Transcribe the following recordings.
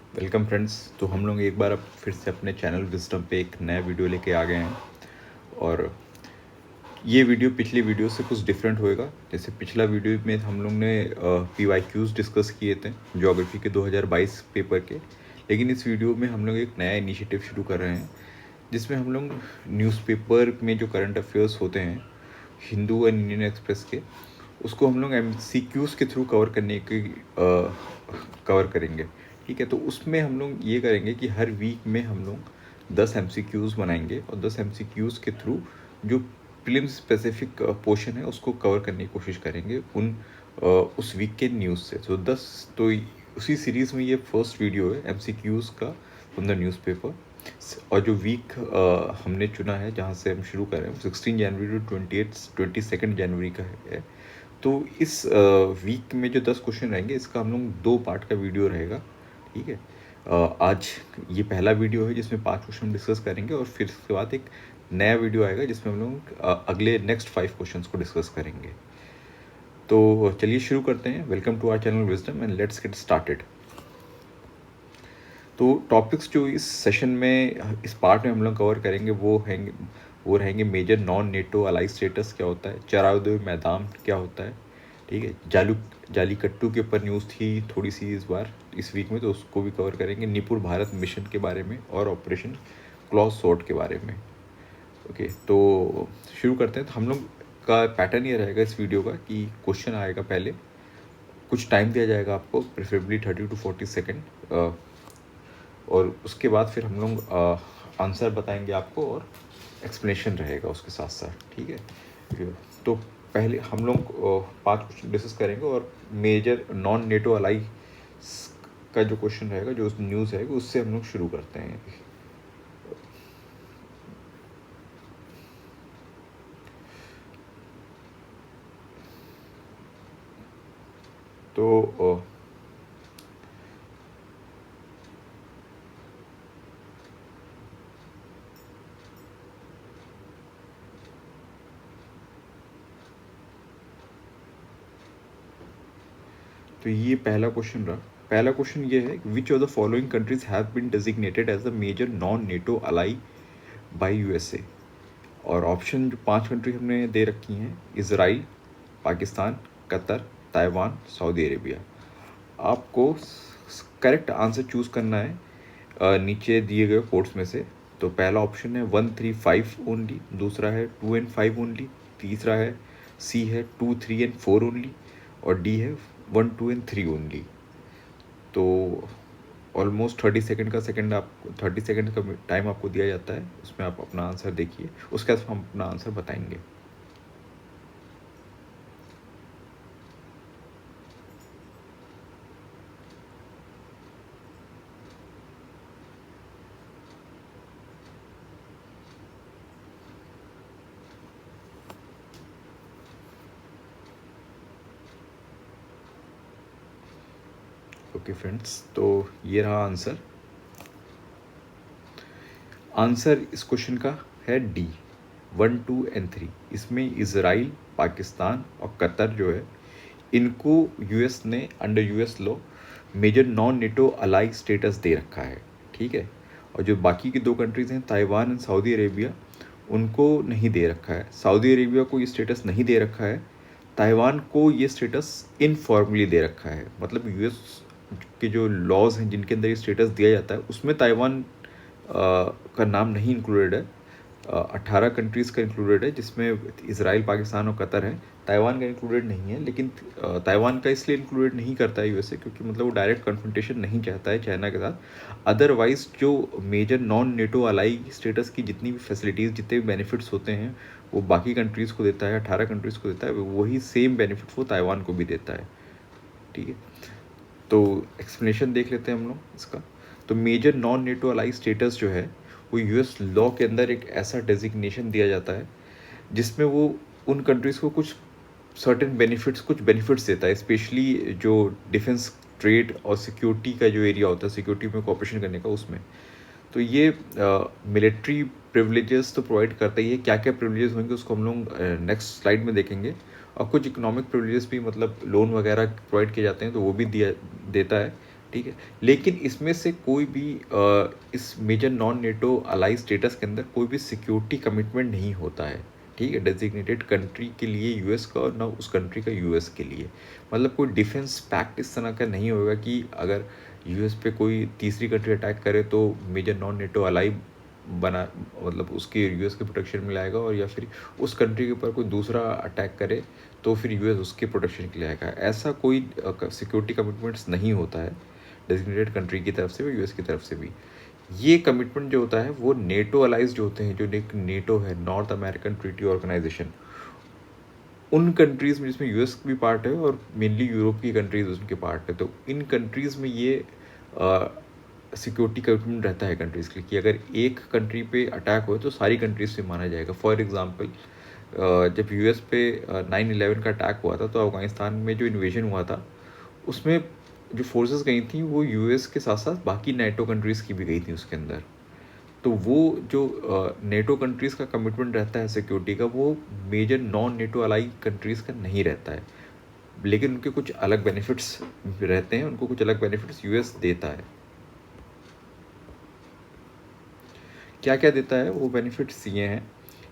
Welcome friends. तो हम लोग एक बार अब फिर से अपने चैनल विजडम पे एक नया वीडियो लेके आ गए हैं। और ये वीडियो पिछली वीडियो से कुछ डिफरेंट होएगा। जैसे पिछला वीडियो में हम लोग ने PYQs डिस्कस किए थे ज्योग्राफी के 2022 पेपर के, लेकिन इस वीडियो में हम लोग एक नया इनिशिएटिव शुरू कर रहे हैं जिसमें हम लोग न्यूज़पेपर में जो करंट अफेयर्स होते हैं हिंदू एंड इंडियन एक्सप्रेस के, उसको हम लोग MCQs के थ्रू कवर करने की कवर करेंगे। ठीक है, तो उसमें हम लोग ये करेंगे कि हर वीक में हम लोग 10 MCQs बनाएंगे और 10 MCQs के थ्रू जो प्रीलिम्स स्पेसिफिक पोर्शन है उसको कवर करने की कोशिश करेंगे उस वीक के न्यूज़ से। तो उसी सीरीज़ में ये फर्स्ट वीडियो है MCQs का फ्रॉम द न्यूज़पेपर। और जो वीक हमने चुना है जहाँ से हम शुरू कर रहे हैं 16 जनवरी टू 22 जनवरी का है। तो इस वीक में जो 10 क्वेश्चन रहेंगे इसका हम लोग 2 पार्ट का वीडियो रहेगा। ठीक है, आज ये पहला वीडियो है जिसमें 5 क्वेश्चन डिस्कस करेंगे और फिर उसके बाद एक नया वीडियो आएगा जिसमें हम लोग अगले नेक्स्ट 5 क्वेश्चंस को डिस्कस करेंगे। तो चलिए शुरू करते हैं। Welcome to our channel wisdom and let's get started. तो टॉपिक्स जो इस सेशन में इस पार्ट में हम लोग कवर करेंगे वो रहेंगे major non NATO ally status क्या होता है, चराउदेव मैदान क्या होता है। ठीक है, जालीकट्टू के ऊपर न्यूज़ थी थोड़ी सी इस वीक में, तो उसको भी कवर करेंगे। निपुर भारत मिशन के बारे में और ऑपरेशन क्लॉज सॉर्ट के बारे में। ओके, तो शुरू करते हैं। तो हम लोग का पैटर्न ये रहेगा इस वीडियो का कि क्वेश्चन आएगा, पहले कुछ टाइम दिया जाएगा आपको, प्रेफरेबली 30 to 40 सेकेंड, और उसके बाद फिर हम लोग आंसर बताएंगे आपको और एक्सप्लेनेशन रहेगा उसके साथ साथ। ठीक है, तो पहले हम लोग 5 क्वेश्चन डिस्कस करेंगे और मेजर नॉन नेटो अलाई का जो क्वेश्चन रहेगा, जो न्यूज़ रहेगी, उससे हम लोग शुरू करते हैं। तो ये पहला क्वेश्चन रहा। पहला क्वेश्चन ये है, which of the following countries have been designated as the major non NATO ally by USA। और ऑप्शन जो 5 कंट्री हमने दे रखी हैं, Israel, Pakistan, Qatar, Taiwan, Saudi Arabia. आपको करेक्ट आंसर चूज़ करना है नीचे दिए गए कोड्स में से। तो पहला ऑप्शन है 1, 3, 5 ओनली, दूसरा है 2 and 5 ओनली, तीसरा है C है 2, 3 and 4 ओनली, और D है 1, 2 and 3 ओनली। तो ऑलमोस्ट 30 सेकेंड का टाइम आपको दिया जाता है, उसमें आप अपना आंसर देखिए, उसके बाद हम अपना आंसर बताएंगे। ओके फ्रेंड्स, तो ये रहा आंसर। आंसर इस क्वेश्चन का है D, 1, 2 and 3। इसमें इज़राइल, पाकिस्तान और कतर जो है, इनको US ने under US law major non NATO ally status दे रखा है। ठीक है, और जो बाकी की 2 कंट्रीज़ हैं, ताइवान एंड सऊदी अरेबिया, उनको नहीं दे रखा है। सऊदी अरेबिया को ये स्टेटस नहीं दे रखा है, ताइवान को ये स्टेटस इनफॉर्मली दे रखा है। मतलब US के जो लॉज हैं जिनके अंदर ये स्टेटस दिया जाता है, उसमें ताइवान का नाम नहीं इंक्लूडेड है। 18 कंट्रीज़ का इंक्लूडेड है, जिसमें इज़राइल, पाकिस्तान और कतर है। ताइवान का इंक्लूडेड नहीं है, लेकिन ताइवान का इसलिए इंक्लूडेड नहीं करता है USA, क्योंकि मतलब वो डायरेक्ट कन्फ्रंटेशन नहीं चाहता है चाइना के साथ। अदरवाइज जो major non NATO ally status की जितनी भी फैसिलिटीज़, जितने भी बेनिफिट्स होते हैं, वो बाकी कंट्रीज़ को देता है, 18 कंट्रीज़ को देता है। वही सेम बेनिफिट वो ताइवान को भी देता है। ठीक है, तो एक्सप्लेनेशन देख लेते हैं हम लोग इसका। तो major non NATO ally status जो है, वो US लॉ के अंदर एक ऐसा डेजिग्नेशन दिया जाता है जिसमें वो उन कंट्रीज़ को कुछ सर्टेन बेनिफिट्स देता है, स्पेशली जो डिफेंस, ट्रेड और सिक्योरिटी का जो एरिया होता है, सिक्योरिटी में कोऑपरेशन करने का, उसमें। तो ये मिलिट्री प्रिविलेजेस तो प्रोवाइड करता ही है। क्या क्या प्रिविलेजेस होंगे उसको हम लोग नेक्स्ट स्लाइड में देखेंगे। और कुछ इकोनॉमिक प्रिविलेजेस भी, मतलब लोन वगैरह प्रोवाइड किए जाते हैं, तो वो भी देता है ठीक है। लेकिन इसमें से कोई भी इस major non NATO ally status के अंदर कोई भी सिक्योरिटी कमिटमेंट नहीं होता है, ठीक है, डेजिग्नेटेड कंट्री के लिए यूएस का और ना उस कंट्री का यूएस के लिए। मतलब कोई डिफेंस पैक्ट इस तरह का नहीं होगा कि अगर यूएस पे कोई तीसरी कंट्री अटैक करे तो मेजर नॉन नेटो अलाई बना, मतलब उसके यूएस के प्रोटेक्शन में लाएगा, और या फिर उस कंट्री के ऊपर कोई दूसरा अटैक करे तो फिर यूएस उसके प्रोटेक्शन के लिए आएगा। ऐसा कोई सिक्योरिटी कमिटमेंट्स नहीं होता है डेजिग्नेटेड कंट्री की तरफ से भी, यूएस की तरफ से भी। ये कमिटमेंट जो होता है वो नेटो अलाइज जो होते हैं, जो एक नेटो है, नॉर्थ अमेरिकन ट्रीटी ऑर्गेनाइजेशन, उन कंट्रीज़ में जिसमें यूएस भी पार्ट है और मेनली यूरोप की कंट्रीज उनके पार्ट है, तो इन कंट्रीज़ में ये सिक्योरिटी कमिटमेंट रहता है कंट्रीज़ के लिए कि अगर एक कंट्री पे अटैक हो तो सारी कंट्रीज से माना जाएगा। फॉर एग्जांपल जब यूएस पे 9/11 का अटैक हुआ था तो अफगानिस्तान में जो इन्वेजन हुआ था उसमें जो फोर्सेस गई थी वो यूएस के साथ साथ बाकी नेटो कंट्रीज़ की भी गई थी उसके अंदर। तो वो जो नेटो कंट्रीज़ का कमिटमेंट रहता है सिक्योरिटी का, वो major non NATO ally countries का नहीं रहता है, लेकिन उनके कुछ अलग बेनिफिट्स रहते हैं, उनको कुछ अलग बेनिफिट्स यूएस देता है। क्या क्या देता है वो बेनिफिट्स ये हैं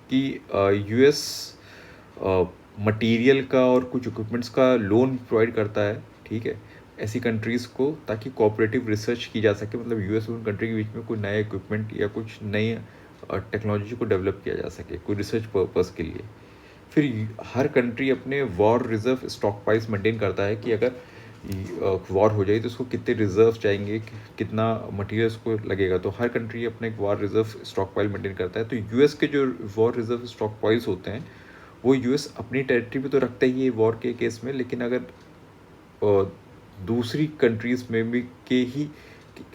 कि यूएस मटेरियल का और कुछ इक्विपमेंट्स का लोन प्रोवाइड करता है, ठीक है, ऐसी कंट्रीज़ को, ताकि कोऑपरेटिव रिसर्च की जा सके, मतलब यूएस और उन कंट्री के बीच में कोई नया इक्विपमेंट या कुछ नई टेक्नोलॉजी को डेवलप किया जा सके कोई रिसर्च पर्पज़ के लिए। फिर हर कंट्री अपने war reserve stock price maintain करता है कि अगर वॉर हो जाए तो उसको कितने रिजर्व चाहिए, कितना मटेरियल उसको लगेगा, तो हर कंट्री अपने एक war reserve stock pile maintain करता है। तो यूएस के जो वॉर रिजर्व स्टॉक पाइल्स होते हैं वो यूएस अपनी टेरिटरी पे तो रखता ही है वॉर के केस में, लेकिन अगर दूसरी कंट्रीज़ में भी के ही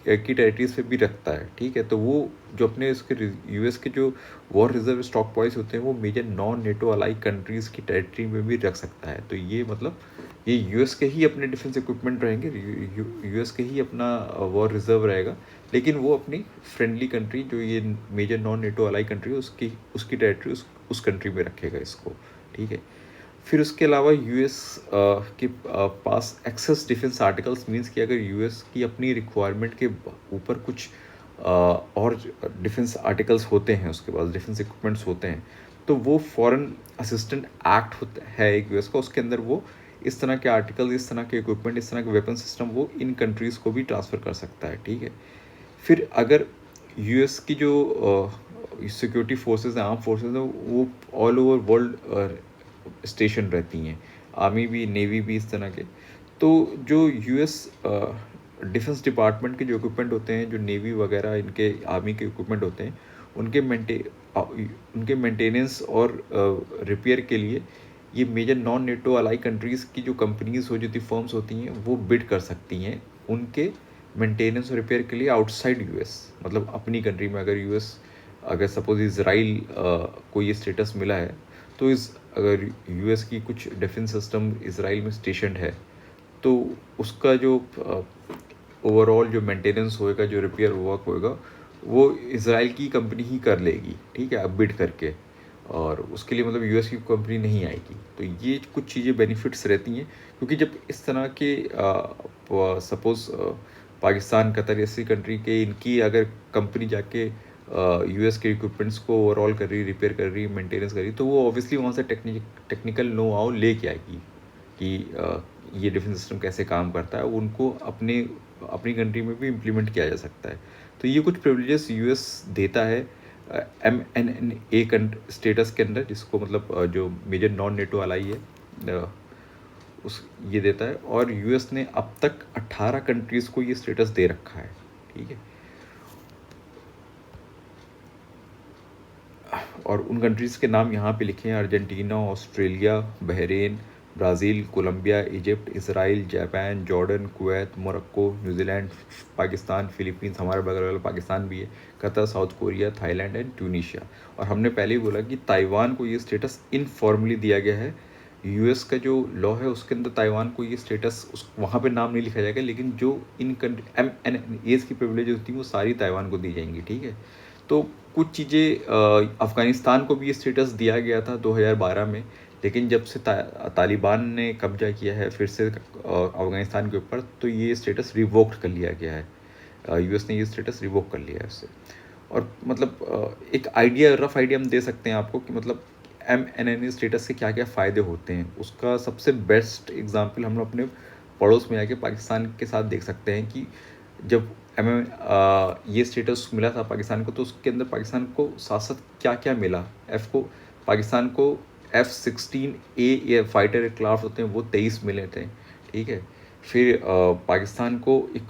की टेरिटरीज पे भी रखता है, ठीक है। तो वो जो अपने इसके यूएस के जो वॉर रिजर्व स्टॉक पॉइंट्स होते हैं वो major non NATO ally countries की टेरिटरी में भी रख सकता है। तो ये मतलब ये यूएस के ही अपने डिफेंस इक्विपमेंट रहेंगे, यूएस के ही अपना वॉर रिजर्व रहेगा, लेकिन वो अपनी फ्रेंडली कंट्री जो ये major non NATO ally country है उसकी टेरिटरी उस कंट्री में रखेगा इसको, ठीक है। फिर उसके अलावा यूएस के पास एक्सेस डिफेंस आर्टिकल्स मींस कि अगर यूएस की अपनी रिक्वायरमेंट के ऊपर कुछ और डिफेंस आर्टिकल्स होते हैं, उसके पास डिफेंस इक्विपमेंट्स होते हैं, तो वो फॉरेन असिस्टेंट एक्ट होता है एक यूएस का, उसके अंदर वो इस तरह के आर्टिकल, इस तरह के इक्विपमेंट, इस तरह के वेपन सिस्टम वो इन कंट्रीज़ को भी ट्रांसफ़र कर सकता है, ठीक है। फिर अगर यूएस की जो सिक्योरिटी फोर्सेस हैं, आर्म फोर्सेस हैं, वो ऑल ओवर वर्ल्ड स्टेशन रहती हैं, आर्मी भी, नेवी भी, इस तरह के। तो जो यूएस डिफेंस डिपार्टमेंट के जो इक्विपमेंट होते हैं, जो नेवी वगैरह इनके आर्मी के इक्विपमेंट होते हैं, उनके मेंटेनेंस और रिपेयर के लिए ये major non NATO ally countries की जो कंपनीज हो, जो फर्म्स होती हैं, वो बिड कर सकती हैं उनके मेंटेनेंस और रिपेयर के लिए आउटसाइड यूएस। मतलब अपनी कंट्री में अगर सपोज इसराइल को ये स्टेटस मिला है, तो अगर यूएस की कुछ डिफेंस सिस्टम इसराइल में स्टेशनड है, तो उसका जो ओवरऑल जो मेंटेनेंस होएगा, जो रिपेयर वर्क होएगा, वो इसराइल की कंपनी ही कर लेगी, ठीक है, अब बिड करके, और उसके लिए मतलब यूएस की कंपनी नहीं आएगी। तो ये कुछ चीज़ें बेनिफिट्स रहती हैं, क्योंकि जब इस तरह के सपोज़ पाकिस्तान, कतर ऐसी कंट्री के इनकी अगर कंपनी जाके यूएस के इक्विपमेंट्स को ओवरऑल कर रही, रिपेयर कर रही, मेंटेनेंस कर रही, तो वो ऑब्वियसली वहाँ से टेक्निकल नो हाउ लेके आएगी कि ये डिफेंस सिस्टम कैसे काम करता है, उनको अपनी कंट्री में भी इम्प्लीमेंट किया जा सकता है। तो ये कुछ प्रिविलेजेस यूएस देता है MNNA स्टेटस के अंदर, जिसको मतलब जो मेजर नॉन नेटो अलाई है ये देता है, और यूएस ने अब तक 18 कंट्रीज़ को ये स्टेटस दे रखा है, ठीक है। और उन कंट्रीज़ के नाम यहाँ पे लिखे हैं: Argentina, Australia, Bahrain, Brazil, Colombia, Egypt, Israel, Japan, Jordan, Kuwait, Morocco, New Zealand, Pakistan, Philippines, हमारे बगल वाला पाकिस्तान भी है, Qatar, South Korea, Thailand and Tunisia. और हमने पहले ही बोला कि ताइवान को ये स्टेटस इनफॉर्मली दिया गया है। यूएस का जो लॉ है उसके अंदर ताइवान को ये स्टेटस वहाँ पे नाम नहीं लिखा जाएगा, लेकिन जो इन MNAs की प्रिविलेज होती हैं वो सारी ताइवान को दी जाएंगी, ठीक है। तो कुछ चीज़ें अफ़गानिस्तान को भी ये स्टेटस दिया गया था 2012 में, लेकिन जब से तालिबान ने कब्जा किया है फिर से अफ़गानिस्तान के ऊपर, तो ये स्टेटस रिवोक्ड कर लिया गया है। यूएस ने ये स्टेटस रिवोक कर लिया है उससे। और मतलब एक आइडिया, रफ आइडिया हम दे सकते हैं आपको कि मतलब MNN स्टेटस से क्या क्या फ़ायदे होते हैं। उसका सबसे बेस्ट एग्जांपल हम लोग अपने पड़ोस में आके पाकिस्तान के साथ देख सकते हैं कि जब ये स्टेटस मिला था पाकिस्तान को, तो उसके अंदर पाकिस्तान को साथ साथ क्या क्या मिला। पाकिस्तान को F-16A एयर फाइटर एयरक्राफ्ट होते हैं वो 23 मिले थे, ठीक है। फिर पाकिस्तान को एक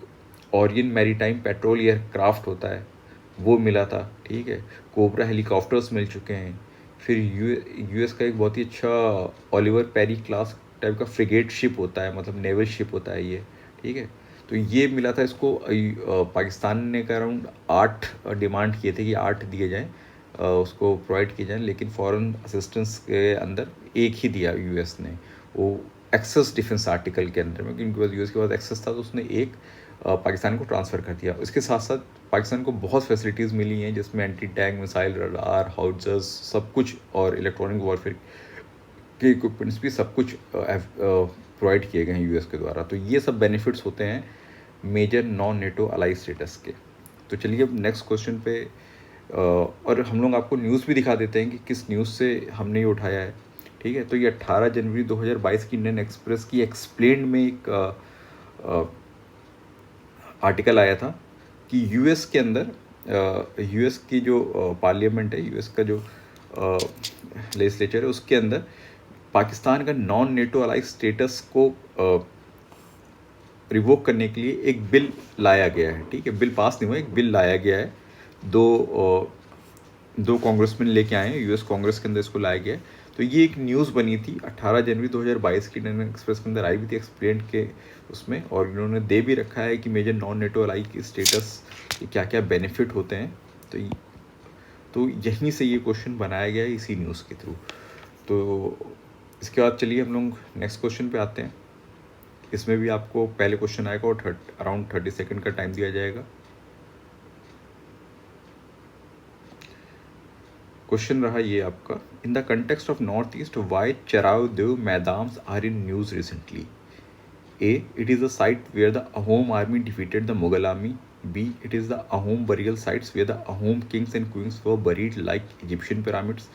ओरियन मैरीटाइम पेट्रोल एयरक्राफ्ट होता है वो मिला था, ठीक है। कोबरा हेलीकॉप्टर्स मिल चुके हैं। फिर यूएस का एक बहुत ही अच्छा ओलिवर पेरी क्लास टाइप का फ्रिगेट शिप होता है, मतलब नेवल शिप होता है ये, ठीक है। तो ये मिला था इसको। पाकिस्तान ने का अराउंड 8 डिमांड किए थे कि 8 दिए जाएँ, उसको प्रोवाइड किए जाएँ, लेकिन फॉरेन असिस्टेंस के अंदर एक ही दिया यूएस ने, वो एक्सेस डिफेंस आर्टिकल के अंदर में, क्योंकि यूएस के पास एक्सेस था तो उसने एक पाकिस्तान को ट्रांसफ़र कर दिया। इसके साथ साथ पाकिस्तान को बहुत फैसिलिटीज़ मिली हैं, जिसमें एंटी टैंक मिसाइल, रडार, हाउट्जर्स, सब कुछ, और इलेक्ट्रॉनिक वॉरफेयर के इक्विपमेंट्स भी सब कुछ प्रोवाइड किए गए हैं यूएस के द्वारा। तो ये सब बेनिफिट्स होते हैं major non NATO ally status के। तो चलिए अब नेक्स्ट क्वेश्चन पे, और हम लोग आपको न्यूज़ भी दिखा देते हैं कि किस न्यूज़ से हमने ये उठाया है, ठीक है। तो ये 18 जनवरी 2022 की इंडियन एक्सप्रेस की एक्सप्लेन्ड में एक आर्टिकल आया था कि यूएस के अंदर, यूएस की जो पार्लियामेंट है, यूएस का जो लेजिस्लेचर है, उसके अंदर पाकिस्तान का नॉन नेटो अलाई स्टेटस को रिवोक करने के लिए एक बिल लाया गया है, ठीक है। बिल पास नहीं हुआ, एक बिल लाया गया है। दो कांग्रेसमैन लेके आए हैं, यूएस कांग्रेस के अंदर इसको लाया गया है। तो ये एक न्यूज़ बनी थी 18 जनवरी 2022 की इंडियन एक्सप्रेस के अंदर आई भी थी एक्सप्लेन के उसमें, और इन्होंने दे भी रखा है कि मेजर नॉन नेटो अलाई की स्टेटस के क्या क्या बेनिफिट होते हैं। तो यहीं से ये क्वेश्चन बनाया गया है, इसी न्यूज़ के थ्रू। तो इसके बाद चलिए हम लोग नेक्स्ट क्वेश्चन पे आते हैं। इसमें भी आपको पहले क्वेश्चन आएगा और अराउंड 30 सेकेंड का टाइम दिया जाएगा। क्वेश्चन रहा ये आपका, in the context of north east why Charaideo Maidams are in news recently. A. It is the site where the Ahom army defeated the Mughal army. B. It is the Ahom burial sites where the Ahom kings and queens were buried like Egyptian pyramids.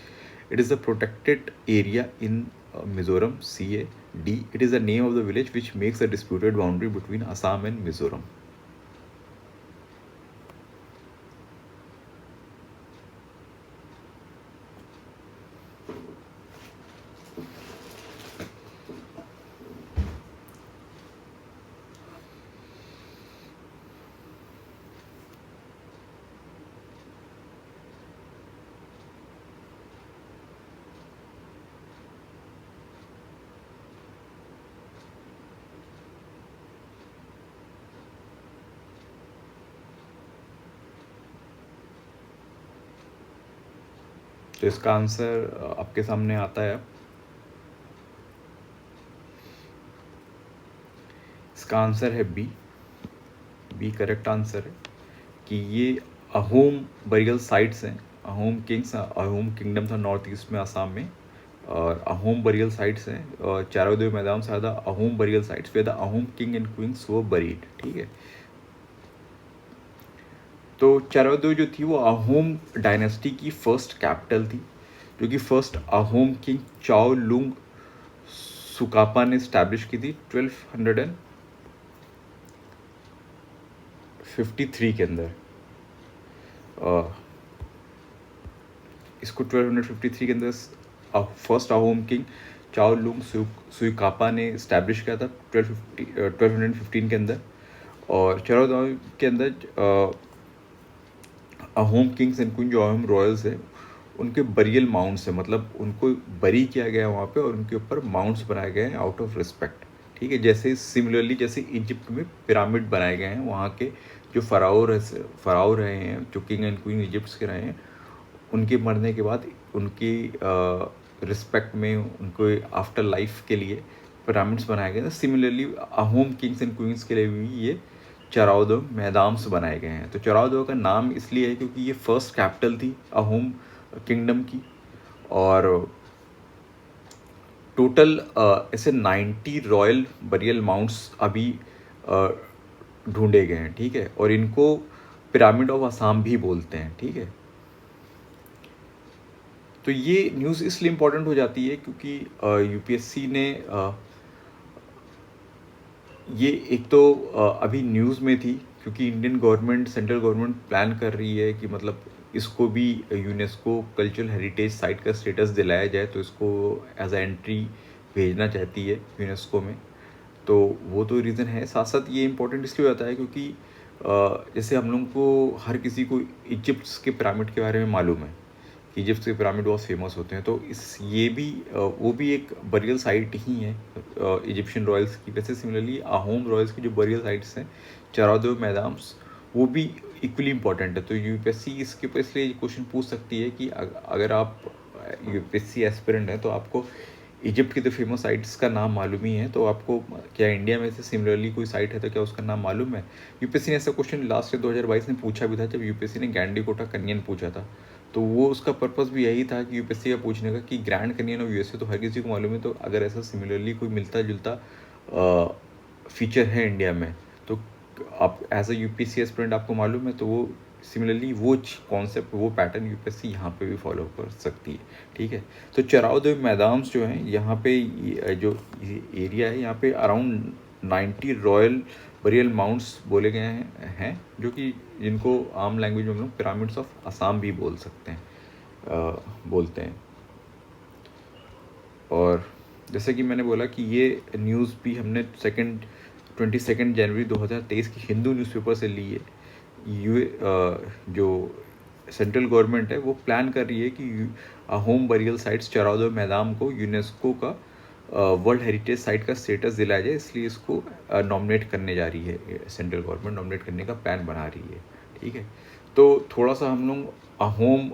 It is the protected area in Mizoram. C. D. It is the name of the village which makes the disputed boundary between Assam and Mizoram. तो इसका answer आपके सामने आता है। इसका answer है B correct answer है कि ये अहोम बरियल साइट्स हैं। अहोम किंग्स, अहोम किंगडम था नॉर्थ ईस्ट में, आसाम में, और अहोम बरियल साइट्स हैं। और चारोदेव मैदान से ज़्यादा अहोम बरियल साइट्स पे the Ahom king and queen's वो बरीड, ठीक है। तो चारोदेव जो थी वो अहोम डायनेस्टी की फर्स्ट कैपिटल थी, जो कि फर्स्ट अहोम किंग चाओ लुंग सुकापा ने स्टैब्लिश की थी 1253 के अंदर। इसको 1253 के अंदर फर्स्ट अहोम किंग चाओ लुंग सुकापा ने स्टैब्लिश किया था 1215 के अंदर। और चारोदेव के अंदर अहोम किंग्स एंड क्वीन जो अहोम रॉयल्स है उनके बरियल माउंट्स है, मतलब उनको बरी किया गया है वहाँ पे, और उनके ऊपर माउंट्स बनाए गए हैं आउट ऑफ रिस्पेक्ट, ठीक है। जैसे सिमिलरली जैसे इजिप्ट में पिरामिड बनाए गए हैं, वहाँ के जो फ़राओ रहे हैं, जो किंग एंड क्वीन इजिप्ट के रहे हैं, उनके मरने के बाद उनकी रिस्पेक्ट में उनको आफ्टर लाइफ के लिए पिरामिड्स बनाए गए हैं। Similarly Ahom Kings and queen's के लिए भी ये चारोदेव मैदाम्स बनाए गए हैं। तो चारोदेव का नाम इसलिए है क्योंकि ये फर्स्ट कैपिटल थी अहोम किंगडम की, और टोटल ऐसे 90 रॉयल बरियल माउंट्स अभी ढूंढे गए हैं, ठीक है, और इनको पिरामिड ऑफ असम भी बोलते हैं, ठीक है। तो ये न्यूज़ इसलिए इम्पोर्टेंट हो जाती है क्योंकि यूपीएससी ने ये एक तो अभी न्यूज़ में थी क्योंकि Indian government, central government plan कर रही है कि मतलब इसको भी यूनेस्को कल्चरल हेरिटेज साइट का स्टेटस दिलाया जाए, तो इसको एज अ एंट्री भेजना चाहती है यूनेस्को में। तो वो तो रीज़न है। साथ साथ ये इम्पोर्टेंट इसलिए होता है क्योंकि जैसे हम लोग को, हर किसी को इजिप्ट के पिरामिड के बारे में मालूम है कि इजिप्ट के पिरामिड बहुत फेमस होते हैं, तो इस ये भी वो भी एक बरियल साइट ही है इजिप्शियन रॉयल्स की। वैसे सिमिलरली अहोम रॉयल्स की जो बरियल साइट्स हैं, चरादेव मैदाम्स, वो भी इक्वली इंपॉर्टेंट है। तो यूपीएससी इसके ऊपर इसलिए क्वेश्चन पूछ सकती है कि अगर आप यूपीएससी एस्पिरेंट हैं तो आपको इजिप्ट की तो फेमस साइट्स का नाम मालूम ही है, तो आपको क्या इंडिया में से सिमिलरली कोई साइट है तो क्या उसका नाम मालूम है। यूपीएससी ने ऐसा क्वेश्चन लास्ट ईयर 2022 में पूछा भी था, जब यूपीएससी ने गैंडीकोटा कन्यन पूछा था। तो वो उसका पर्पस भी यही था कि यूपीएससी का पूछने का कि ग्रैंड कन्यन ऑफ यूएसए तो हर किसी को मालूम है, तो अगर ऐसा सिमिलरली कोई मिलता जुलता फीचर है इंडिया में, तो आप एज अ यूपीएससी एस्पिरेंट आपको मालूम है, तो वो सिमिलरली वो कॉन्सेप्ट, वो पैटर्न यूपीएससी यहाँ पे भी फॉलो कर सकती है, ठीक है। तो चरावदेव मैदान्स जो हैं यहाँ पे, जो एरिया है यहाँ पे अराउंड 90 रॉयल बरियल माउंट्स बोले गए हैं जो कि जिनको आम लैंग्वेज में हम लोग पिरामिड्स ऑफ असम भी बोल सकते हैं, बोलते हैं। और जैसे कि मैंने बोला कि ये न्यूज़ भी हमने 22 जनवरी 2023 की हिंदू न्यूज़पेपर से ली है। जो सेंट्रल गवर्नमेंट है वो प्लान कर रही है कि होम बरियल साइट्स चरावदेव मैदान को यूनेस्को का वर्ल्ड हेरिटेज साइट का स्टेटस दिलाया जाए, इसलिए इसको नॉमिनेट करने जा रही है। सेंट्रल गवर्नमेंट नॉमिनेट करने का प्लान बना रही है, ठीक है। तो थोड़ा सा हम लोग अहोम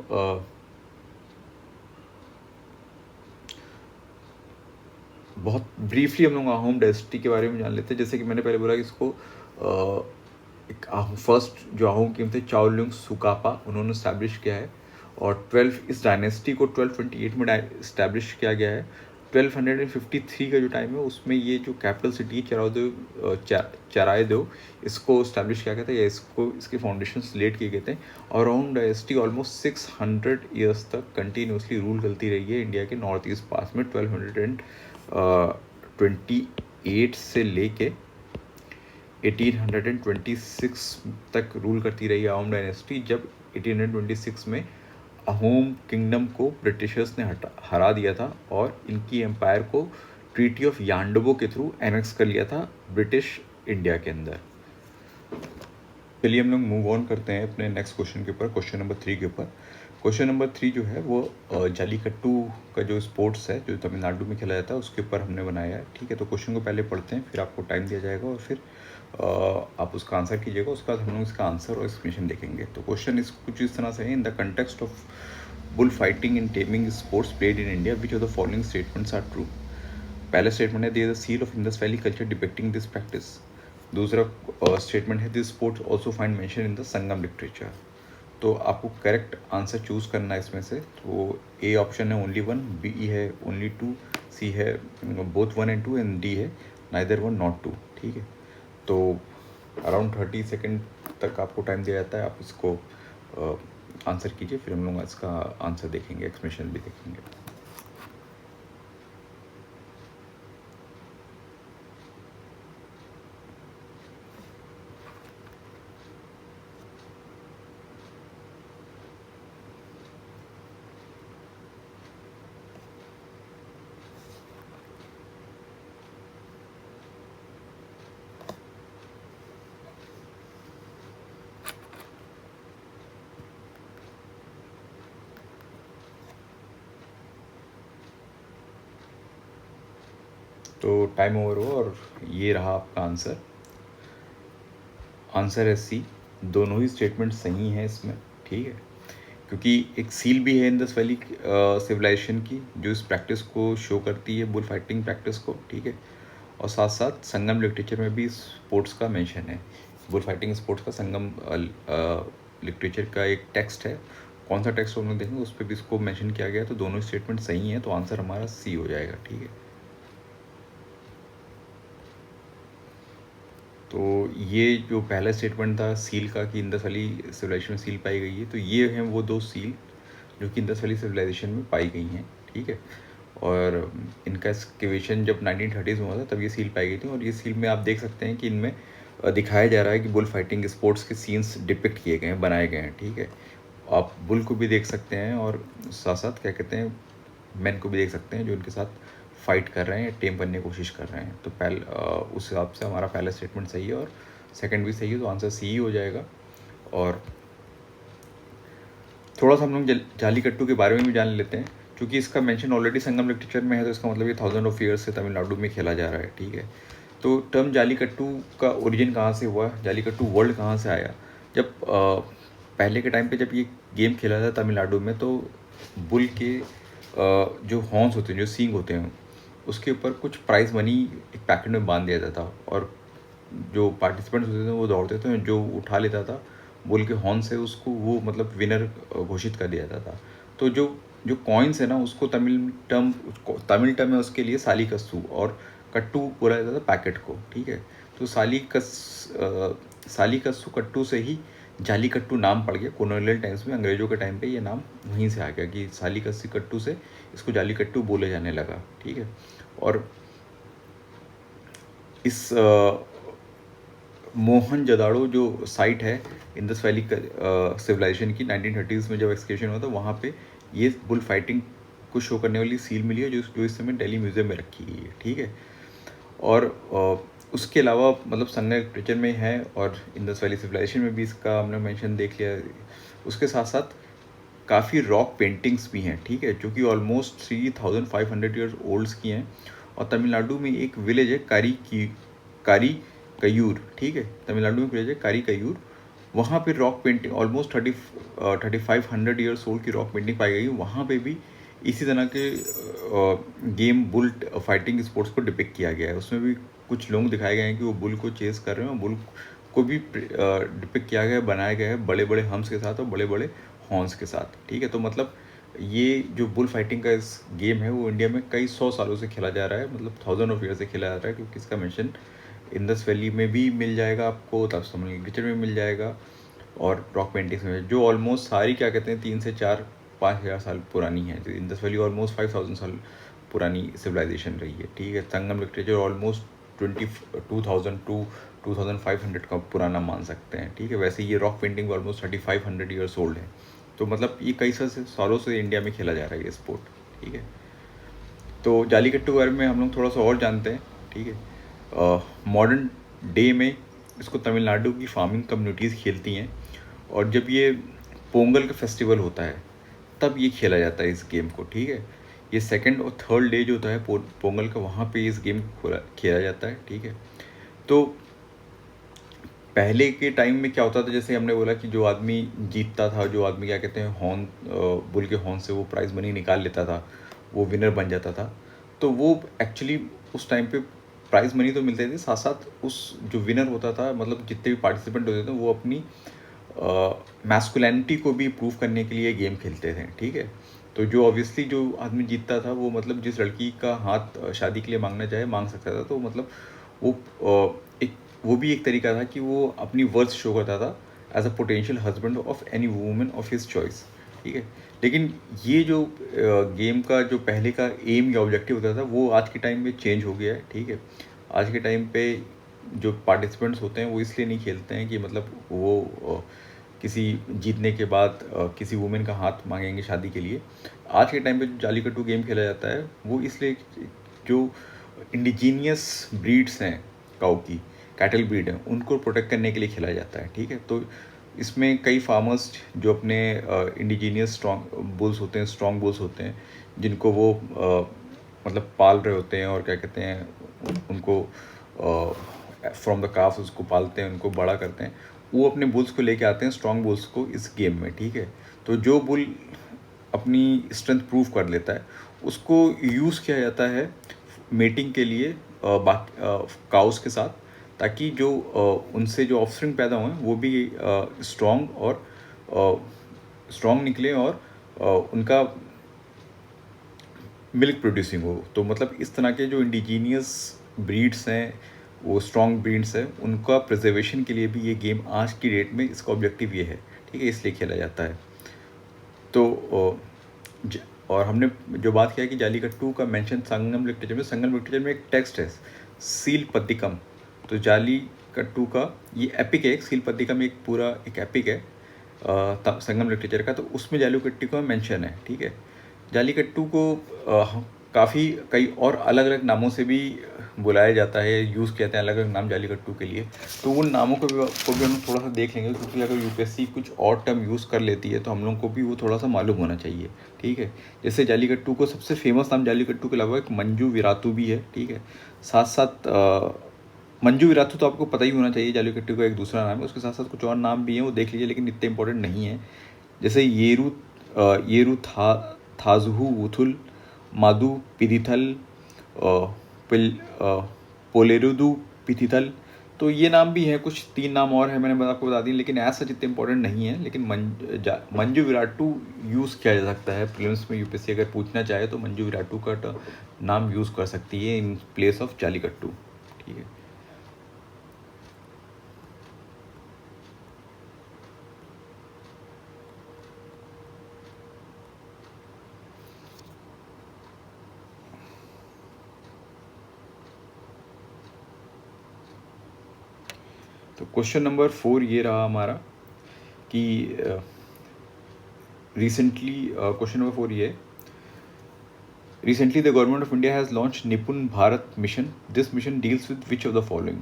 बहुत ब्रीफली हम लोग अहोम डायनेस्टी के बारे में जान लेते हैं। जैसे कि मैंने पहले बोला कि इसको एक फर्स्ट जो अहोम किंग थे चाओलुंग सुकापा, उन्होंने स्टैब्लिश किया है। और 12 इस डायनेस्टी को 1228 में इस्टेब्लिश किया गया है। 1253 का जो टाइम है उसमें ये जो कैपिटल सिटी चरायदेव इसको इस्टेब्लिश किया गया था, या इसको इसके फाउंडेशंस लेट किए गए थे। और अहोम डायनेस्टी ऑलमोस्ट 600 ईयर्स तक कंटिन्यूसली रूल करती रही है इंडिया के नॉर्थ ईस्ट पास में। 1228 से लेके 1826 तक रूल करती रही अहोम डायनेस्टी, जब 1826 में अहोम किंगडम को ब्रिटिशर्स ने हरा दिया था और इनकी एम्पायर को ट्रीटी ऑफ यांडबो के थ्रू एनेक्स कर लिया था ब्रिटिश इंडिया के अंदर। चलिए हम लोग मूव ऑन करते हैं अपने नेक्स्ट क्वेश्चन के ऊपर, क्वेश्चन नंबर 3 के ऊपर। क्वेश्चन नंबर 3 जो है वो जालीकट्टू का जो स्पोर्ट्स है जो तमिलनाडु में खेला जाता है उसके ऊपर हमने बनाया है, ठीक है। तो क्वेश्चन को पहले पढ़ते हैं, फिर आपको टाइम दिया जाएगा और फिर आप उसका आंसर कीजिएगा। उसके बाद हम लोग इसका आंसर और एक्सप्लेनेशन देखेंगे। तो क्वेश्चन इस कुछ इस तरह से है, in the context of bull fighting in taming sports played in India which of the following statements are true. पहला स्टेटमेंट है there is a seal of Indus valley culture depicting this practice. दूसरा statement है this sports also find mention in the Sangam literature. तो आपको correct answer choose करना है इसमें से। तो ए ऑप्शन है ओनली 1, बी है ओनली 2, सी है बोथ 1 and 2 एंड डी है नाइदर 1 नॉट 2, ठीक है। तो अराउंड 30 सेकेंड तक आपको टाइम दिया जाता है, आप इसको आंसर कीजिए, फिर हम लोग इसका आंसर देखेंगे, एक्सप्लेनेशन भी देखेंगे। तो टाइम ओवर हो और ये रहा आपका आंसर। आंसर है सी, दोनों ही स्टेटमेंट सही हैं इसमें, ठीक है। क्योंकि एक सील भी है इंडस वैली सिविलाइजेशन की जो इस प्रैक्टिस को शो करती है, बुल फाइटिंग प्रैक्टिस को, ठीक है। और साथ साथ संगम लिटरेचर में भी स्पोर्ट्स का मेंशन है, बुल फाइटिंग स्पोर्ट्स का संगम लिटरेचर का एक टेक्स्ट है। कौन सा टेक्स्ट हम लोग देखेंगे उस पर भी इसको मेंशन किया गया है। तो दोनों स्टेटमेंट सही हैं, तो आंसर हमारा सी हो जाएगा, ठीक है। तो ये जो पहला स्टेटमेंट था सील का कि इंडस वैली सिविलाइजेशन में सील पाई गई है, तो ये हैं वो दो सील जो कि इंडस वैली सिविलाइजेशन में पाई गई हैं, ठीक है। और इनका एक्सकेवेशन जब 1930s में हुआ था तब ये सील पाई गई थी, और ये सील में आप देख सकते हैं कि इनमें दिखाया जा रहा है कि बुल फाइटिंग स्पोर्ट्स के सीन्स डिपिक्ट किए गए हैं, बनाए गए हैं, ठीक है। आप बुल को भी देख सकते हैं और साथ साथ क्या कहते हैं मैन को भी देख सकते हैं जो इनके साथ फाइट कर रहे हैं, टेम करने की कोशिश कर रहे हैं। तो उस हिसाब से हमारा पहला स्टेटमेंट सही है और सेकंड भी सही है, तो आंसर सी ही हो जाएगा। और थोड़ा सा हम लोग जालीकट्टू के बारे में भी जान लेते हैं, क्योंकि इसका मेंशन ऑलरेडी संगम लिटरेचर में है, तो इसका मतलब ये 1000 ऑफ ईयर्स से तमिलनाडु में खेला जा रहा है, ठीक है। तो टर्म जालीकट्टू का ओरिजिन कहाँ से हुआ, जालीकट्टू वर्ल्ड कहाँ से आया? जब पहले के टाइम पे जब ये गेम खेला था तमिलनाडु में, तो बुल के जो हॉर्न्स होते हैं, जो सींग होते हैं, उसके ऊपर कुछ प्राइज मनी एक पैकेट में बांध दिया जाता था, और जो पार्टिसिपेंट्स होते थे वो दौड़ते थे, जो उठा लेता था बुल के हॉर्न से उसको वो मतलब विनर घोषित कर दिया जाता था। तो जो जो कॉइन्स है ना, उसको तमिल टर्म है उसके लिए साली कस्सू, और कट्टू बोला जाता था पैकेट को, ठीक है। तो साली कस्सू कट्टू से ही जालीकट्टू नाम पड़ गया कॉलोनियल टाइम्स में, अंग्रेजों के टाइम पे ये नाम वहीं से आ गया कि साली कस्सी कट्टू से इसको जालीकट्टू बोले जाने लगा, ठीक है। और इस मोहनजोदाड़ो जो साइट है इंडस वैली सिविलाइजेशन की 1930s में जब एक्सकेवेशन हुआ था, वहाँ पे ये बुल फाइटिंग को शो करने वाली सील मिली है, जो इस समय दिल्ली म्यूजियम में रखी गई है, ठीक है। और उसके अलावा मतलब संगम लिटरेचर में है, और इंडस वैली सिविलाइजेशन में भी इसका हमने मेंशन देख लिया। उसके साथ साथ काफ़ी रॉक पेंटिंग्स भी हैं, ठीक है, जो कि ऑलमोस्ट 3500 ईयर्स ओल्ड्स की हैं। और तमिलनाडु में एक विलेज है कारी कयूर, ठीक है, तमिलनाडु में विलेज है कारी कयूर, वहाँ पे rock painting almost 3500 years old की रॉक पेंटिंग पाई गई। वहाँ पे भी इसी तरह के गेम बुल फाइटिंग स्पोर्ट्स को डिपिक्ट किया गया है। उसमें भी कुछ लोग दिखाए गए हैं कि वो बुल को चेस कर रहे हैं, और बुल को भी डिपिक्ट किया गया है, बनाया गया है बड़े बड़े हम्स के साथ और बड़े बड़े हॉर्न्स के साथ, ठीक है। तो मतलब ये जो बुल फाइटिंग का इस गेम है वो इंडिया में कई 100 सालों से खेला जा रहा है, मतलब 1000 ऑफ ईयर से खेला जा रहा है, क्योंकि इसका मेंशन इंडस वैली में भी मिल जाएगा आपको, तब समझ लिटरेचर में मिल जाएगा, और रॉक पेंटिंग्स में, जो ऑलमोस्ट सारी क्या कहते हैं 3 से 4-5 हज़ार साल पुरानी है। जो इंडस वैली ऑलमोस्ट 5000 साल पुरानी सिविलाइजेशन रही है, ठीक है। संगम लिटरेचर ऑलमोस्ट 22,000 टू 2500 का पुराना मान सकते हैं, ठीक है। वैसे ये rock painting almost 3500 years old है। तो मतलब ये कई सालों से इंडिया में खेला जा रहा है ये स्पोर्ट, ठीक है। तो जालीकट्टू के बारे में हम लोग थोड़ा सा और जानते हैं, ठीक है। मॉडर्न डे में इसको तमिलनाडु की फार्मिंग कम्युनिटीज़ खेलती हैं, और जब ये पोंगल का फेस्टिवल होता है तब ये खेला जाता है इस गेम को, ठीक है। ये सेकंड और थर्ड डे जो होता है पोंगल का, वहाँ पे इस गेम को खेला जाता है, ठीक है। तो पहले के टाइम में क्या होता था, जैसे हमने बोला कि जो आदमी जीतता था, जो आदमी क्या कहते हैं हॉर्न बुल के हॉर्न से वो प्राइज मनी निकाल लेता था, वो विनर बन जाता था। तो वो एक्चुअली उस टाइम पे प्राइज मनी तो मिलते थे, साथ साथ उस जो विनर होता था, मतलब जितने भी पार्टिसिपेंट होते थे वो अपनी मैस्कुलिनिटी को भी प्रूव करने के लिए गेम खेलते थे, ठीक है। तो जो ऑब्वियसली जो आदमी जीतता था वो मतलब जिस लड़की का हाथ शादी के लिए मांगना चाहे मांग सकता था। तो मतलब वो वो भी एक तरीका था कि वो अपनी वर्थ शो करता था as a potential husband of any women of his choice, ठीक है। लेकिन ये जो गेम का जो पहले का एम या ऑब्जेक्टिव होता था वो आज के टाइम में चेंज हो गया है, ठीक है। आज के टाइम पे जो पार्टिसिपेंट्स होते हैं वो इसलिए नहीं खेलते हैं कि मतलब वो किसी जीतने के बाद किसी वुमेन का हाथ मांगेंगे शादी के लिए। आज के टाइम पे जो जालीकट्टू गेम खेला जाता है वो इसलिए जो इंडिजीनियस ब्रीड्स हैं काऊ की, कैटल ब्रीड हैं, उनको प्रोटेक्ट करने के लिए खेला जाता है, ठीक है। तो इसमें कई फार्मर्स जो अपने इंडिजीनियस स्ट्रॉन्ग बुल्स होते हैं, स्ट्रॉन्ग बुल्स होते हैं, जिनको वो मतलब पाल रहे होते हैं, और क्या कहते हैं उनको फ्रॉम द काफ उसको पालते हैं, उनको बड़ा करते हैं, वो अपने बुल्स को लेके आते हैं, स्ट्रॉन्ग बुल्स को इस गेम में, ठीक है। तो जो बुल अपनी स्ट्रेंथ प्रूव कर लेता है उसको यूज़ किया जाता है मेटिंग के लिए बाकी काउस के साथ, ताकि जो उनसे जो ऑफस्प्रिंग पैदा हुए वो भी स्ट्रॉन्ग और स्ट्रॉन्ग निकले, और उनका मिल्क प्रोड्यूसिंग हो। तो मतलब इस तरह के जो इंडिजीनियस ब्रीड्स हैं वो स्ट्रॉन्ग ब्रीड्स है उनका प्रिजर्वेशन के लिए भी ये गेम आज की डेट में इसका ऑब्जेक्टिव ये है, ठीक है, इसलिए खेला जाता है। तो और हमने जो बात किया कि जालीकट्टू का मेंशन संगम लिटरेचर में, संगम लिटरेचर में एक टेक्स्ट है सील पत्तिकम। तो जालीकट्टू का ये एपिक है, एक सील पत्तिकम एक पूरा एक एपिक है संगम लिटरेचर का, तो उसमें जालीकट्टू का मेंशन है, ठीक है। जालीकट्टू को काफ़ी कई और अलग अलग नामों से भी बुलाया जाता है, यूज़ किया अलग अलग नाम जालीकट्टू के लिए। तो उन नामों को भी हम थोड़ा सा देख लेंगे, क्योंकि अगर यूपीएससी कुछ और टर्म यूज़ कर लेती है तो हम लोग को भी वो थोड़ा सा मालूम होना चाहिए, ठीक है। जैसे जालीकट्टू को सबसे फेमस नाम जालीकट्टू के अलावा एक मंजू विरातू भी है, ठीक है। साथ साथ मंजू विरातू तो आपको पता ही होना चाहिए, जालीकट्टू का एक दूसरा नाम है, उसके साथ साथ कुछ और नाम भी हैं, वो देख लीजिए, लेकिन इतने इंपॉर्टेंट नहीं है। जैसे येरू थाजहू उथुल, मादू पिथिथल, पोलेरुदू पिथिथल, तो ये नाम भी हैं, कुछ 3 नाम और हैं, मैंने आपको बता दी, लेकिन एज सच इतने इंपॉर्टेंट नहीं है। लेकिन मंजू विराटू यूज़ किया जा सकता है प्रीलिम्स में, यूपीएससी अगर पूछना चाहे तो मंजू विराटू का नाम यूज़ कर सकती है इन प्लेस ऑफ जालीकट्टू, ठीक है। तो क्वेश्चन नंबर 4 ये रहा हमारा कि रिसेंटली क्वेश्चन नंबर 4 ये, recently the government of India has launched Nipun Bharat mission. This mission deals with which of the following?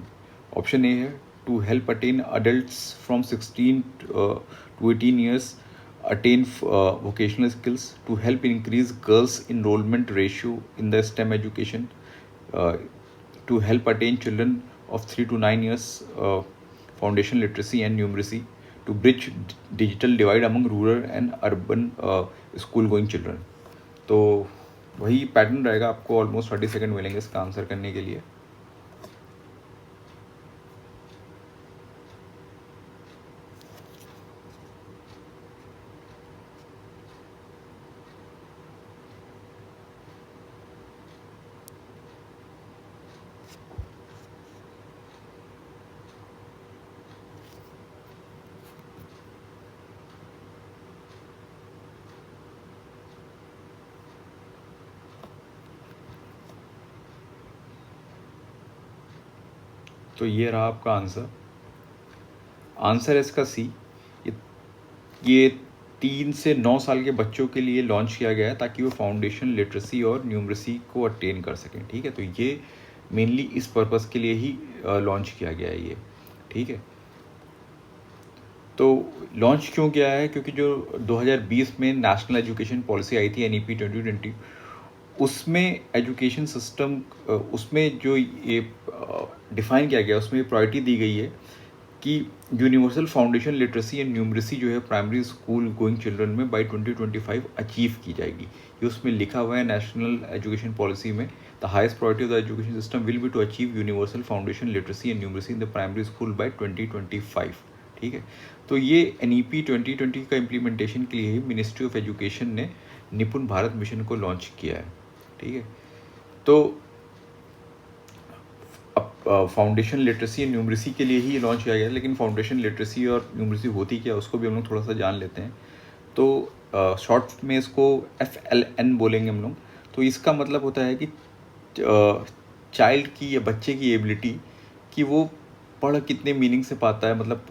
Option A है to help attain adults from 16 to 18 years attain vocational skills, to help increase girls enrollment ratio in the STEM education, to help attain children of 3 to 9 years foundation literacy and numeracy, to bridge digital divide among rural and urban school going children. तो वही pattern रहेगा, आपको almost 30 second मिलेंगे इसका answer करने के लिए। तो ये रहा आपका आंसर। आंसर है इसका सी। ये 3 से 9 साल के बच्चों के लिए लॉन्च किया गया है ताकि वो फाउंडेशन लिटरेसी और न्यूमरेसी को अटेन कर सकें, ठीक है। तो ये मेनली इस पर्पस के लिए ही लॉन्च किया गया है ये, ठीक है। तो लॉन्च क्यों किया है? क्योंकि जो 2020 में नेशनल एजुकेशन पॉलिसी आई थी NEP 2020, उसमें एजुकेशन सिस्टम उसमें जो ये डिफ़ाइन किया गया, उसमें प्रायोरिटी दी गई है कि universal foundation literacy and numeracy जो है प्राइमरी स्कूल गोइंग चिल्ड्रन में बाय 2025 अचीव की जाएगी। ये उसमें लिखा हुआ है नेशनल एजुकेशन पॉलिसी में, the highest priority of the education system will be to achieve universal foundation literacy and numeracy in the primary school by 2025, ठीक है। तो ये NEP 2020 का इम्प्लीमेंटेशन के लिए ही मिनिस्ट्री ऑफ एजुकेशन ने निपुण भारत मिशन को लॉन्च किया है, ठीक है। तो अब फाउंडेशन लिटरेसी एंड न्यूमरेसी के लिए ही लॉन्च किया गया है, लेकिन फाउंडेशन लिटरेसी और न्यूमरेसी होती क्या उसको भी हम लोग थोड़ा सा जान लेते हैं। तो शॉर्ट में इसको FLN बोलेंगे हम लोग। तो इसका मतलब होता है कि चाइल्ड की या बच्चे की एबिलिटी कि वो पढ़ कितने मीनिंग से पाता है, मतलब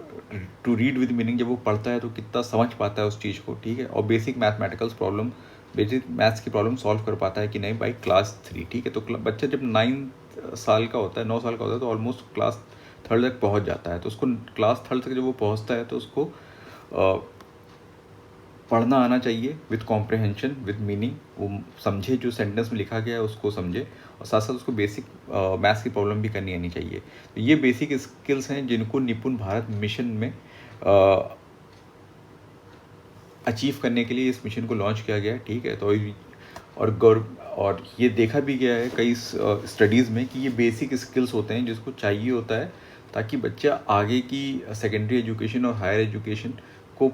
टू रीड विद मीनिंग, जब वो पढ़ता है तो कितना समझ पाता है उस चीज़ को, ठीक है। और basic mathematicals problem, basic maths की प्रॉब्लम सॉल्व कर पाता है कि नहीं बाई क्लास 3, ठीक है। तो बच्चा जब 9 साल का होता है, 9 साल का होता है, तो ऑलमोस्ट क्लास 3 तक पहुंच जाता है। तो उसको क्लास 3 तक जब वो पहुंचता है तो उसको पढ़ना आना चाहिए विद कॉम्प्रहेंशन, विद मीनिंग, वो समझे जो सेंटेंस में लिखा गया है उसको समझे, और साथ साथ उसको बेसिक मैथ्स की प्रॉब्लम भी करनी आनी चाहिए। तो ये बेसिक स्किल्स हैं जिनको निपुण भारत मिशन में अचीव करने के लिए इस मिशन को लॉन्च किया गया है, ठीक है। तो और ये देखा भी गया है कई स्टडीज़ में कि ये बेसिक स्किल्स होते हैं जिसको चाहिए होता है ताकि बच्चा आगे की सेकेंडरी एजुकेशन और हायर एजुकेशन को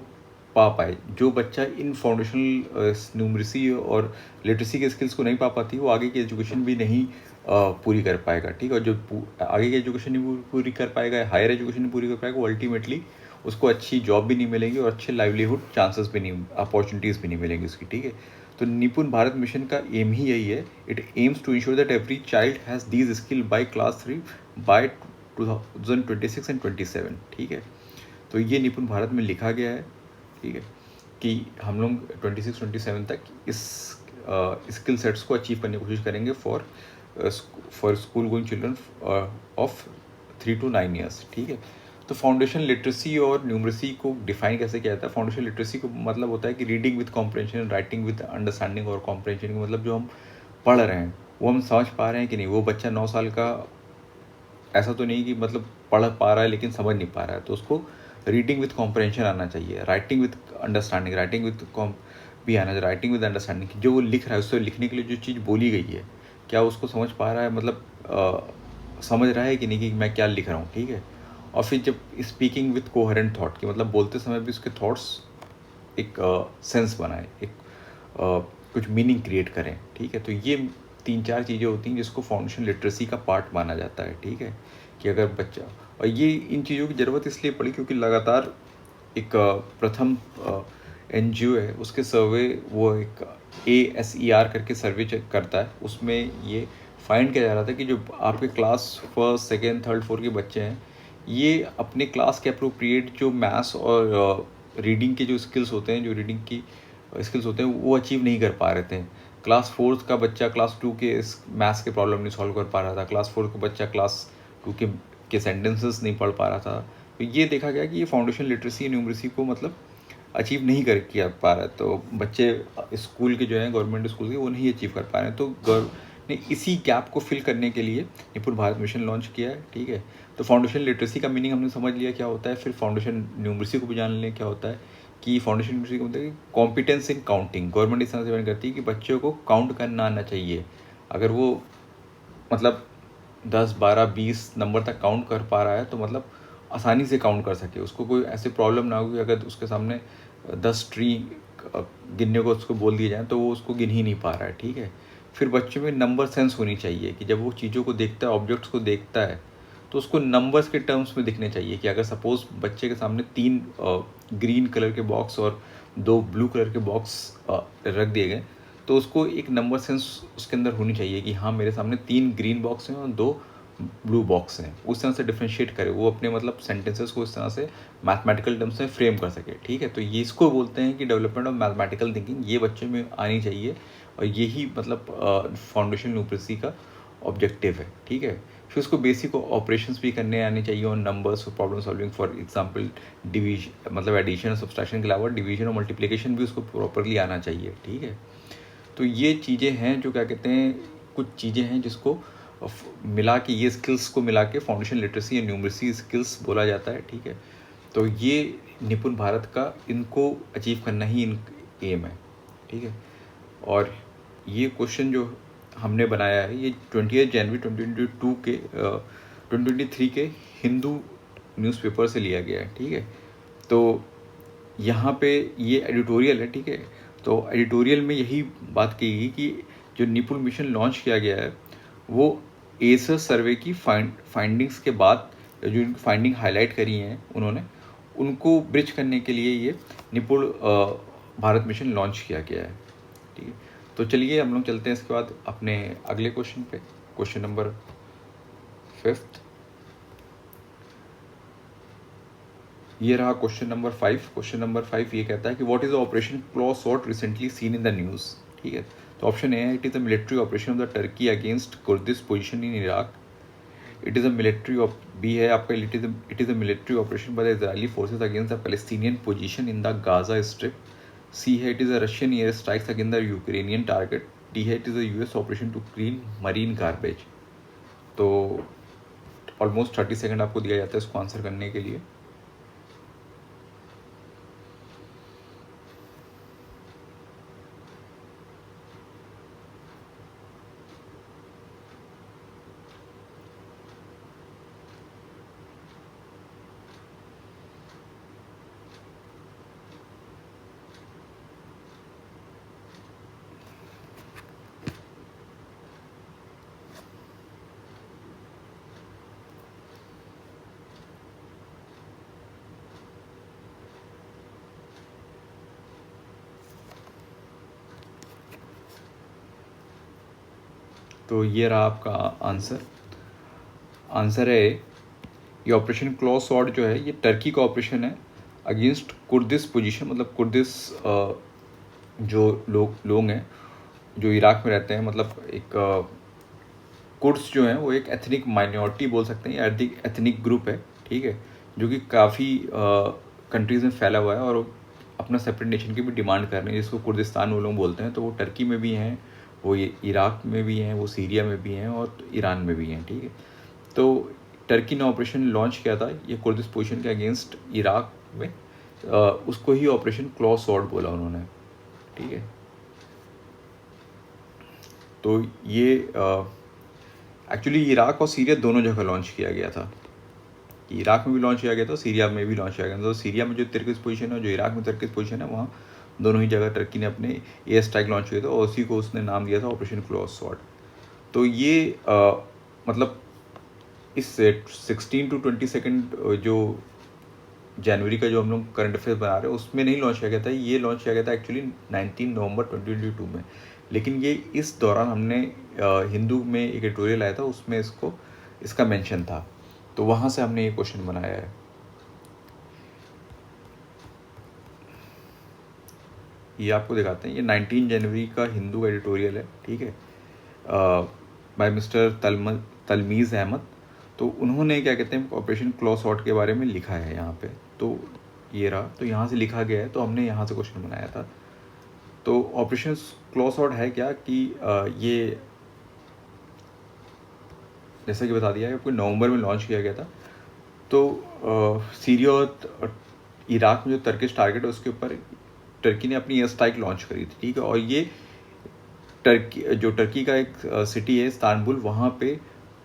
पा पाए। जो बच्चा इन फाउंडेशनल न्यूमरेसी और लिटरेसी के स्किल्स को नहीं पा पाती, वो आगे की एजुकेशन भी नहीं पूरी कर पाएगा, ठीक है। और जो आगे की एजुकेशन नहीं पूरी कर पाएगा, हायर एजुकेशन नहीं पूरी कर पाएगा, वो अल्टीमेटली उसको अच्छी जॉब भी नहीं मिलेगी और अच्छे लाइवलीहुड चांसेस भी नहीं, अपॉर्चुनिटीज़ भी नहीं मिलेंगी उसकी, ठीक है। तो निपुण भारत मिशन का एम ही यही है। It aims to ensure that every child has these skill by class 3 by 2026 and 27, ठीक है। तो ये निपुण भारत में लिखा गया है, ठीक है, कि हम लोग 26-27 तक इस स्किल सेट्स को अचीव करने की कोशिश करेंगे for school going children of 3 to 9 years, ठीक है। तो फाउंडेशन लिटरेसी और न्यूमरेसी को डिफाइन कैसे किया जाता है? फाउंडेशन लिटरेसी को मतलब होता है कि reading with comprehension, writing with understanding और कॉम्प्रहेंशन का मतलब जो हम पढ़ रहे हैं वो हम समझ पा रहे हैं कि नहीं। वो बच्चा 9 साल का ऐसा तो नहीं कि मतलब पढ़ पा रहा है लेकिन समझ नहीं पा रहा है, तो उसको रीडिंग विद कॉम्प्रहेंशन आना चाहिए, writing with understanding, writing with भी आना चाहिए, राइटिंग विद अंडरस्टैंडिंग। जो वो लिख रहा है उससे लिखने के लिए जो चीज़ बोली गई है क्या उसको समझ पा रहा है, मतलब समझ रहा है कि नहीं कि मैं क्या लिख रहा हूँ, ठीक है। और फिर जब स्पीकिंग विद कोहेरेंट थॉट की मतलब बोलते समय भी उसके थॉट्स एक सेंस बनाए, एक कुछ मीनिंग क्रिएट करें, ठीक है। तो ये 3-4 चीज़ें होती हैं जिसको फाउंडेशन लिटरेसी का पार्ट माना जाता है, ठीक है। कि अगर बच्चा, और ये इन चीज़ों की ज़रूरत इसलिए पड़ी क्योंकि लगातार एक प्रथम NGO है उसके सर्वे, वो एक ASER करके सर्वे चेक करता है, उसमें ये फाइंड किया जा रहा था कि जो आपके class first second third fourth के बच्चे हैं ये अपने क्लास के अप्रोप्रिएट जो मैथ्स और रीडिंग के जो स्किल्स होते हैं, जो रीडिंग की स्किल्स होते हैं वो अचीव नहीं कर पा रहे थे। क्लास फोर्थ का बच्चा क्लास 2 के मैथ्स के प्रॉब्लम नहीं सॉल्व कर पा रहा था, क्लास 4 का बच्चा क्लास 2 के सेंटेंसेस नहीं पढ़ पा रहा था। तो ये देखा गया कि ये फाउंडेशन लिटरेसी न्यूमरेसी को मतलब अचीव नहीं कर किया पा रहा है। तो बच्चे स्कूल के जो हैं गवर्नमेंट स्कूल के वो नहीं अचीव कर पा रहे हैं। तो गवर्न ने इसी गैप को फिल करने के लिए निपुण भारत मिशन लॉन्च किया है, ठीक है। तो फाउंडेशन लिटरेसी का मीनिंग हमने समझ लिया क्या होता है। फिर फाउंडेशन न्यूमरेसी को भी जान लें क्या होता है। कि फाउंडेशन न्यूमरेसी का मतलब है कॉम्पिटेंस इन काउंटिंग। गवर्नमेंट इस तरह से डिफाइन करती है कि बच्चों को काउंट करना आना चाहिए। अगर वो मतलब 10, 12, 20 नंबर तक काउंट कर पा रहा है तो मतलब आसानी से काउंट कर सके, उसको कोई ऐसी प्रॉब्लम ना हो कि अगर उसके सामने 10 ट्री गिनने को उसको बोल दिया जाए तो वो उसको गिन ही नहीं पा रहा है, ठीक है। फिर बच्चों में नंबर सेंस होनी चाहिए कि जब वो चीज़ों को देखता है, ऑब्जेक्ट्स को देखता है, तो उसको नंबर्स के टर्म्स में दिखने चाहिए। कि अगर सपोज़ बच्चे के सामने 3 ग्रीन कलर के बॉक्स और 2 ब्लू कलर के बॉक्स रख दिए गए तो उसको एक नंबर सेंस उसके अंदर होनी चाहिए कि हाँ मेरे सामने 3 ग्रीन बॉक्स हैं और 2 ब्लू बॉक्स हैं। उस तरह से डिफ्रेंशिएट करे, वो अपने मतलब सेंटेंसेस को इस तरह से मैथमेटिकल टर्म्स में फ्रेम कर सके, ठीक है। तो ये इसको बोलते हैं कि डेवलपमेंट ऑफ मैथमेटिकल थिंकिंग ये बच्चे में आनी चाहिए और यही मतलब फाउंडेशन न्यूमरेसी का ऑब्जेक्टिव है, ठीक है। फिर उसको बेसिक ऑपरेशंस भी करने आने चाहिए और नंबर्स और problem solving, for example division मतलब एडिशन और सब्सट्रैक्शन के अलावा डिवीजन और मल्टीप्लिकेशन भी उसको प्रॉपरली आना चाहिए, ठीक है। तो ये चीज़ें हैं जो क्या कहते हैं, कुछ चीज़ें हैं जिसको मिला के, ये स्किल्स को मिला के फाउंडेशन लिटरेसी या न्यूमरेसी स्किल्स बोला जाता है, ठीक है। तो ये निपुण भारत का इनको अचीव करना ही इन एम है, ठीक है। और ये क्वेश्चन जो हमने बनाया है ये 28 जनवरी 2022 के 2023 के हिंदू न्यूज़पेपर से लिया गया है, ठीक है। तो यहाँ पे ये एडिटोरियल है, ठीक है। तो एडिटोरियल में यही बात की गई कि जो निपुण मिशन लॉन्च किया गया है वो एसर सर्वे की फाइंडिंग्स के बाद जो फाइंडिंग हाईलाइट करी हैं उन्होंने, उनको ब्रिज करने के लिए ये निपुण भारत मिशन लॉन्च किया गया है, ठीक है। तो चलिए हम लोग चलते हैं इसके बाद अपने अगले क्वेश्चन पे, क्वेश्चन नंबर 5। ये रहा क्वेश्चन नंबर 5। क्वेश्चन नंबर 5 ये कहता है कि what is the operation claw sword recently seen in the news, ठीक है। तो ऑप्शन ए है it is a military operation of the Turkey against Kurdish position in Iraq. It is a military of B है आपका it is a military operation by the Israeli forces against the Palestinian position in the Gaza Strip. C है it is a Russian air strikes against the Ukrainian target. D है it is a US operation to clean marine garbage. तो almost 30 second आपको दिया जाता है इसको answer करने के लिए। तो ये रहा आपका आंसर। आंसर है ये ऑपरेशन क्लॉ स्वॉर्ड जो है ये टर्की का ऑपरेशन है अगेंस्ट कुर्दिश पोजीशन, मतलब कुर्दिश जो लोग हैं जो इराक में रहते हैं, मतलब एक कुर्द्स जो हैं वो एक एथनिक माइनॉरिटी बोल सकते हैं या एथनिक ग्रुप है, ठीक है, जो कि काफ़ी कंट्रीज़ में फैला हुआ है और अपना सेपरेट नेशन की भी डिमांड कर रहे हैं, जिसको कुर्दिस्तान वो लोग बोलते हैं। तो वो टर्की में भी हैं, वो इराक में भी हैं, वो सीरिया में भी हैं और ईरान में भी हैं, ठीक है। तो टर्की ने ऑपरेशन लॉन्च किया था ये कुर्दिश पोजीशन के अगेंस्ट इराक में, उसको ही ऑपरेशन क्लॉ स्वॉर्ड बोला उन्होंने, ठीक है। तो ये एक्चुअली इराक और सीरिया दोनों जगह लॉन्च किया गया था। इराक में भी लॉन्च किया गया था, सीरिया में भी लॉन्च किया गया था। तो सीरिया में जो टर्किश पोजीशन है, जो इराक में टर्किश पोजीशन है, वहाँ दोनों ही जगह टर्की ने अपने एयर स्ट्राइक लॉन्च किए थे और उसी को उसने नाम दिया था ऑपरेशन क्लॉ स्वॉर्ड। तो ये मतलब इस 16 टू 22 जो जनवरी का जो हम लोग करंट अफेयर्स बना रहे हैं उसमें नहीं लॉन्च किया गया था, ये लॉन्च किया गया था एक्चुअली 19 नवंबर 2022 में। लेकिन ये इस दौरान हमने हिंदू में एक एडिटोरियल आया था, उसमें इसका मेंशन था, तो वहाँ से हमने ये क्वेश्चन बनाया है। ये आपको दिखाते हैं, ये 19 जनवरी का हिंदू का एडिटोरियल है, ठीक है, बाय मिस्टर तलमीज़ अहमद। तो उन्होंने क्या कहते हैं ऑपरेशन क्लॉ स्वॉर्ड के बारे में लिखा है यहाँ पे, तो ये रहा, तो यहाँ से लिखा गया है, तो हमने यहाँ से क्वेश्चन बनाया था। तो ऑपरेशन क्लॉ स्वॉर्ड है क्या कि ये जैसा कि बता दिया है आपको नवंबर में लॉन्च किया गया था। तो सीरिया और इराक में जो टर्किश टारगेट है उसके ऊपर टर्की ने अपनी एयर स्ट्राइक लॉन्च करी थी, ठीक है। और ये टर्की का एक सिटी है इस्तांबुल, वहाँ पे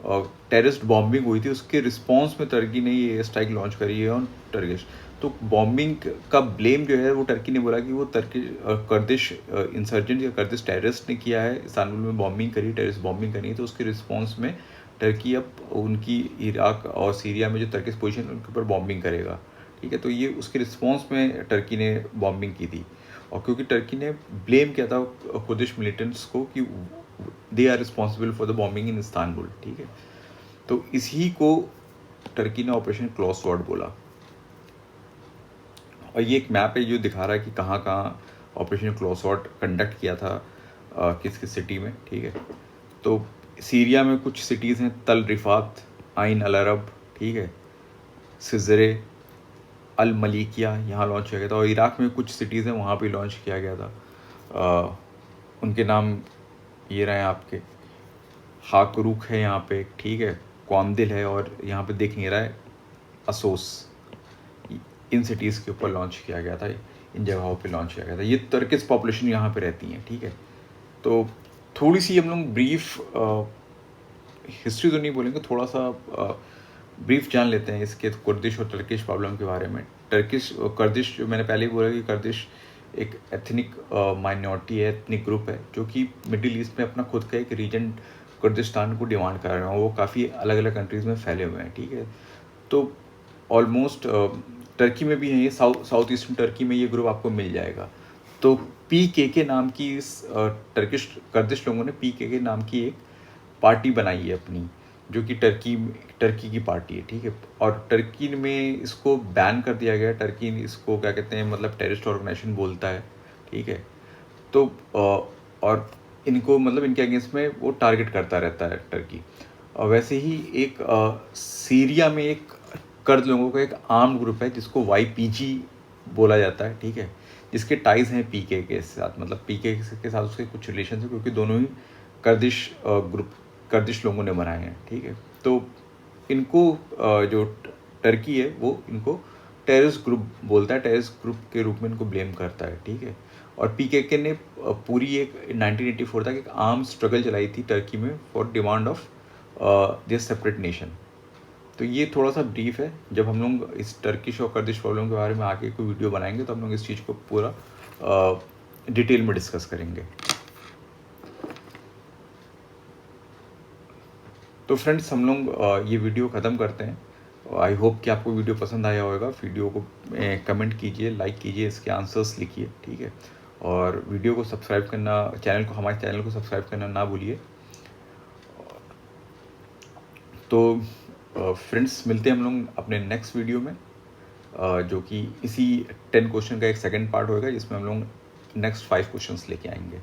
टेररिस्ट बॉम्बिंग हुई थी, उसके रिस्पॉन्स में टर्की ने ये एयर स्ट्राइक लॉन्च करी है ऑन टर्किश। तो बॉम्बिंग का ब्लेम जो है वो टर्की ने बोला कि वो कर्दिश इंसर्जेंट या कर्दिश टेररिस्ट ने किया है, इस्तांबुल में बॉम्बिंग करी, टेररिस्ट बॉम्बिंग करी। तो उसके रिस्पॉन्स में टर्की अब उनकी इराक और सीरिया में जो टर्किश पोजीशन है उनके ऊपर बॉम्बिंग करेगा, ठीक है। तो ये उसके रिस्पॉन्स में टर्की ने बॉम्बिंग की थी, और क्योंकि टर्की ने ब्लेम किया था कुर्दिश मिलिटेंट्स को कि they are responsible for the bombing in Istanbul, ठीक है। तो इसी को टर्की ने ऑपरेशन क्लॉ स्वॉर्ड बोला। और ये एक मैप है जो दिखा रहा है कि कहाँ कहाँ ऑपरेशन क्लॉ स्वॉर्ड कंडक्ट किया था, किस किस सिटी में, ठीक है। तो सीरिया में कुछ सिटीज़ हैं, तल रिफात, आइन अल अरब, ठीक है, सिजरे, अल मलिकिया, यहाँ लॉन्च किया गया था। और इराक में कुछ सिटीज़ हैं वहाँ पे लॉन्च किया गया था, उनके नाम ये रहे आपके, हाकरुक है यहाँ पे, ठीक है, कौंदिल है, और यहाँ पे देख नहीं रहा है असोस। इन सिटीज़ के ऊपर लॉन्च किया गया था, इन जगहों पे लॉन्च किया गया था। ये टर्किश पॉपुलेशन यहाँ पे रहती हैं, ठीक है। तो थोड़ी सी हम लोग ब्रीफ हिस्ट्री तो नहीं बोलेंगे, थोड़ा सा ब्रीफ जान लेते हैं इसके कुर्दिश और टर्किश प्रॉब्लम के बारे में। टर्किश कर्दिश जो मैंने पहले ही बोला कि कर्दिश एक एथनिक माइनॉरिटी है, एथनिक ग्रुप है, जो कि मिडिल ईस्ट में अपना खुद का एक रीजन कुर्दिस्तान को डिमांड कर रहे हैं। वो काफ़ी अलग अलग कंट्रीज़ में फैले हुए हैं, ठीक है। तो ऑलमोस्ट टर्की में भी है ये, साउथ ईस्टर्न टर्की में ये ग्रुप आपको मिल जाएगा। तो PKK नाम की इस टर्किश कर्दिश लोगों ने PKK नाम की एक पार्टी बनाई है अपनी, जो कि टर्की की पार्टी है, ठीक है। और टर्की में इसको बैन कर दिया गया, टर्की इसको क्या कहते हैं मतलब टेररिस्ट ऑर्गेनाइजेशन बोलता है, ठीक है। तो और इनको मतलब इनके अगेंस्ट में वो टारगेट करता रहता है टर्की। और वैसे ही एक सीरिया में एक कर्द लोगों का एक आर्म्ड ग्रुप है जिसको YPG बोला जाता है, ठीक है, जिसके टाइज हैं PKK के साथ, मतलब PKK के साथ उसके कुछ रिलेशन है, क्योंकि दोनों ही कर्दिश लोगों ने बनाए हैं, ठीक है। तो इनको जो टर्की है वो इनको टेररिस्ट ग्रुप बोलता है, टेररिस्ट ग्रुप के रूप में इनको ब्लेम करता है, ठीक है। और PKK ने पूरी एक 1984 तक एक आर्म स्ट्रगल चलाई थी टर्की में for demand of this separate nation. तो ये थोड़ा सा ब्रीफ है। जब हम लोग इस टर्किश और कर्दिश प्रॉब्लम के बारे में आगे कोई वीडियो बनाएंगे तो हम लोग इस चीज़ को पूरा डिटेल में डिस्कस करेंगे। तो फ्रेंड्स हम लोग ये वीडियो ख़त्म करते हैं। आई होप कि आपको वीडियो पसंद आया होगा। वीडियो को कमेंट कीजिए, लाइक कीजिए, इसके आंसर्स लिखिए, ठीक है। और वीडियो को सब्सक्राइब करना, हमारे चैनल को सब्सक्राइब करना ना भूलिए। तो फ्रेंड्स मिलते हैं हम लोग अपने नेक्स्ट वीडियो में, जो कि इसी 10 क्वेश्चन का एक सेकंड पार्ट होगा जिसमें हम लोग नेक्स्ट 5 क्वेश्चंस लेके आएंगे।